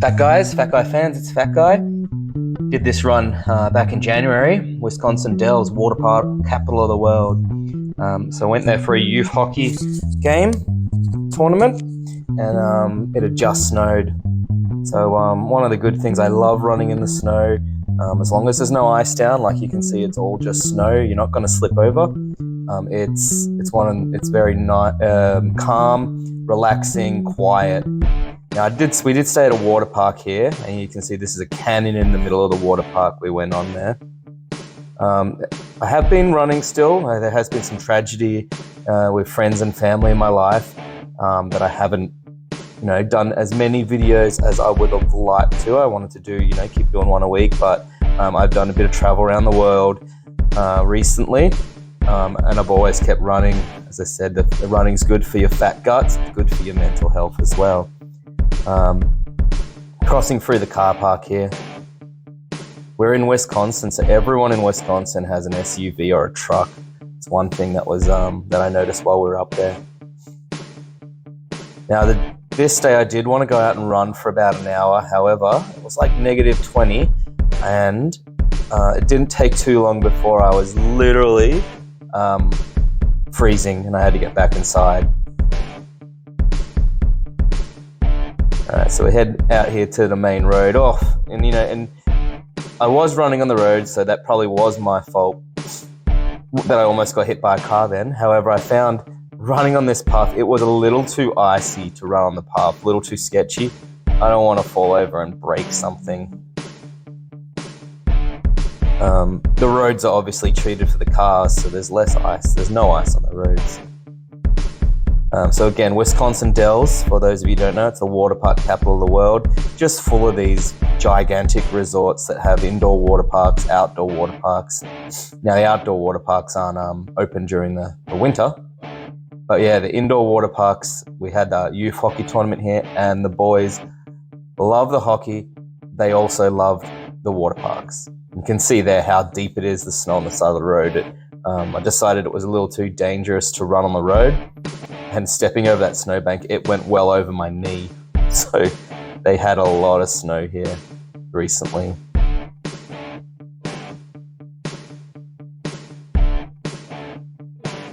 Fat guys, Fat Guy fans, it's Fat Guy. Did this run back in January, Wisconsin Dells, water park capital of the world. So I went there for a youth hockey game tournament, and it had just snowed. So one of the good things, I love running in the snow. As long as there's no ice down, like you can see, it's all just snow. You're not going to slip over. It's very calm, relaxing, quiet. Now we did stay at a water park here, and you can see this is a canyon in the middle of the water park we went on there. I have been running still. There has been some tragedy with friends and family in my life that I haven't, done as many videos as I would have liked to. I wanted to do, keep doing one a week, but I've done a bit of travel around the world recently, and I've always kept running. As I said, the running's good for your fat guts, it's good for your mental health as well. Crossing through the car park here. We're in Wisconsin, so everyone in Wisconsin has an SUV or a truck. It's one thing that was that I noticed while we were up there. Now, this day I did want to go out and run for about an hour. However, it was like -20, and it didn't take too long before I was literally freezing, and I had to get back inside. Alright, so we head out here to the main road off, and I was running on the road, so that probably was my fault that I almost got hit by a car then. However, I found running on this path, it was a little too icy to run on the path, a little too sketchy. I don't want to fall over and break something. The roads are obviously treated for the cars, so there's less ice. There's no ice on the roads. So again, Wisconsin Dells, for those of you who don't know, it's the water park capital of the world, just full of these gigantic resorts that have indoor water parks, outdoor water parks. Now, the outdoor water parks aren't open during the winter, but yeah, the indoor water parks, we had a youth hockey tournament here, and the boys love the hockey. They also loved the water parks. You can see there how deep it is, the snow on the side of the road. I decided it was a little too dangerous to run on the road, and stepping over that snowbank, it went well over my knee. So they had a lot of snow here recently.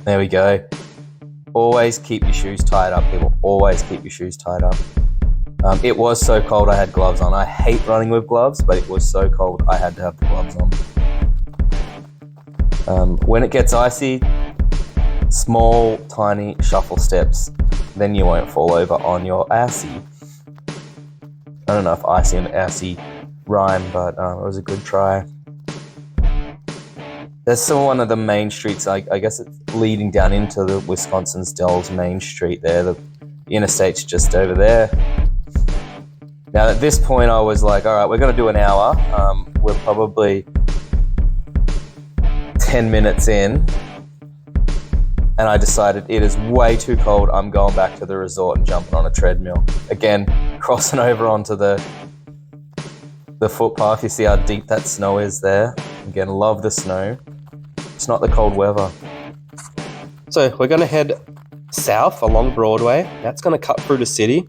There we go. Always keep your shoes tied up, people. Always keep your shoes tied up. It was so cold I had gloves on. I hate running with gloves, but it was so cold I had to have the gloves on. When it gets icy, small, tiny shuffle steps, then you won't fall over on your assy. I don't know if icy and assy rhyme, but it was a good try. There's still one of the main streets, I guess it's leading down into the Wisconsin Dells main street there. The interstate's just over there. Now at this point I was like, all right, we're going to do an hour. We're probably 10 minutes in, and I decided it is way too cold. I'm going back to the resort and jumping on a treadmill. Again, crossing over onto the footpath. You see how deep that snow is there. Again, love the snow. It's not the cold weather. So we're going to head south along Broadway. That's going to cut through the city.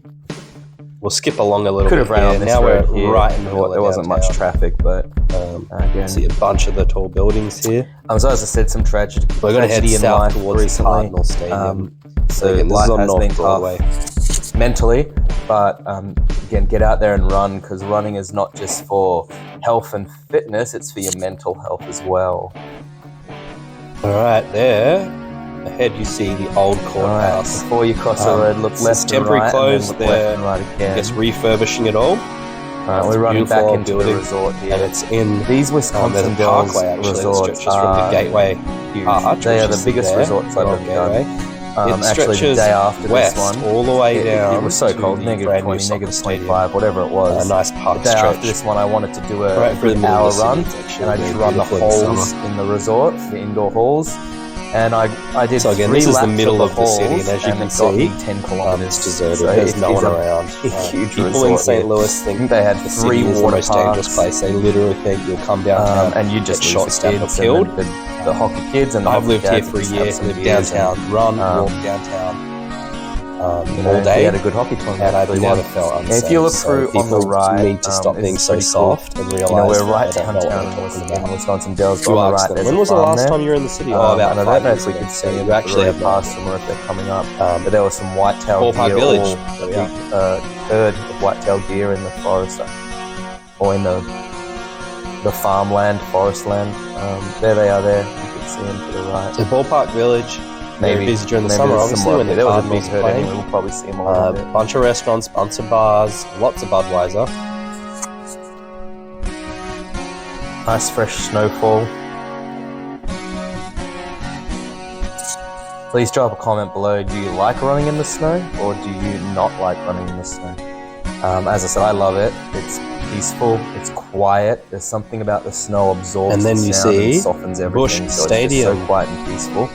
We'll skip along a little bit. Could have ran on this now road we're here. Right in the middle. There wasn't much traffic, but again, see a bunch of the tall buildings here. So as I said, some tragedy. We're going to head south towards the Cardinal Stadium. So again, life has been tough mentally, but again, get out there and run, because running is not just for health and fitness; it's for your mental health as well. All right, there. Ahead you see the old courthouse. Right, before you cross the road, look left and temporary right, closed, and then look left and right again. I guess refurbishing it all. We're running back into the resort here, and it's in these Wisconsin Dells resorts from the Gateway Arch. They are the biggest resorts I've ever done. It actually, the day after west, this one, all the way down. It was so cold, -20, -25, whatever it was. A nice park stretch. The day after this one, I wanted to do a 3-hour run, and I just run the halls in the resort, the indoor halls. And I did. So again, this is the middle of the city, and as you can see, 10 kilometers deserted. So there's no one around. People in St. Louis think they had 3 water parks. Dangerous place. They literally think you'll come downtown and you just shot, stabbed, or killed. The hockey kids, and I've lived here for a year. Lived downtown, walk downtown. all day. We had a good hockey tournament. And I've never felt unsafe. If you look through on the people right, need to stop being so soft and realize we're right that they don't know downtown what they're talking in about. Wisconsin Dells. You On the ask right, them, there's when a was the farm last there. time you were in the city? And About I 5 don't know years if we ago. could So see you them actually have past them or if they're coming up. But there was some white-tailed Ballpark deer, Village. herd of white-tailed deer in the forest, or in the farmland, forest land. There they are there. You can see them to the right. So Ballpark Village, very busy during the summer, there's obviously, some when the there was a Cardinals big are herd playing. anyway. We'll probably see them a little bit. Bunch of restaurants, bunch of bars, lots of Budweiser. Nice fresh snowfall. Please drop a comment below. Do you like running in the snow, or do you not like running in the snow? As I said, I love it. It's peaceful. It's quiet. There's something about the snow absorbs And then the you sound see and softens everything. Busch So it's just Stadium. so quiet and peaceful.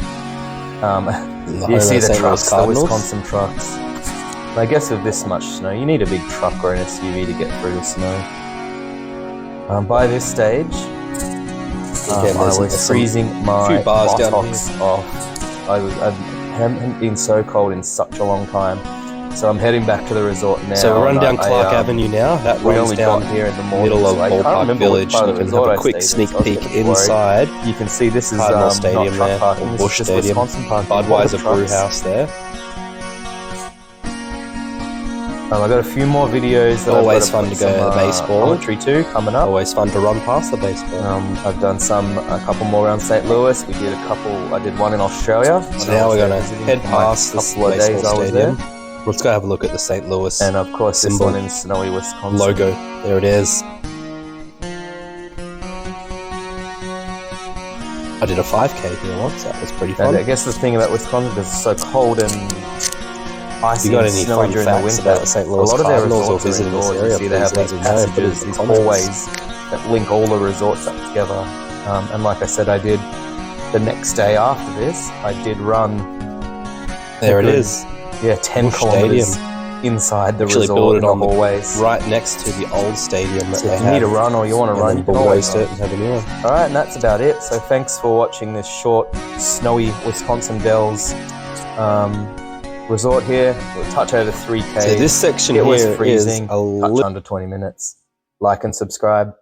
The You see home of the St. trucks, Louis the Cardinals. Wisconsin trucks. And I guess with this much snow, you need a big truck or an SUV to get through the snow. By this stage, Again, I there's was some freezing my few bars down buttocks off. I haven't been so cold in such a long time. So I'm heading back to the resort now. So we're running down Clark I, Avenue now. That we runs only down got here in the morning, middle of so I can't Ballpark remember Village. which part You of the can have resort a quick I stayed sneak in, so I was peek getting worried. inside. You can see this is Cardinal not Stadium truck there, parking, or this is Busch just Stadium. Wisconsin parking. Budweiser Trucks. Brew House there. I've got a few more videos that Always I've got fun to go to the baseball. commentary too coming up. Always fun to run past the baseball. I've done a couple more around St. Louis. I did one in Australia. So now we're going to head past this couple of days baseball I was stadium. there. Let's go have a look at the St. Louis And of course, this symbol. one in snowy Wisconsin. Logo. There it is. I did a 5K here once. That was pretty fun. And I guess the thing about Wisconsin is it's so cold and icy You got and any snowy fun during the facts winter. about the St. Louis a lot of their Cardinals or resorts are visiting this indoors. area? You see, they have Please these let us know. Put it in passages, the these comments. hallways that link all the resorts up together. And like I said, I did the next day after this. I did run. There it good, is. Yeah, 10 Busch kilometers Stadium. inside the Actually resort built it in the on the hallways. right next to the old stadium that So they if you need have. to run or you want to And run, then you can always bulldoze it and have a new one. All right, and that's about it. So thanks for watching this short, snowy Wisconsin Dells resort here. We'll touch over 3K. So this section it was here is freezing. a Touch under 20 minutes. Like and subscribe.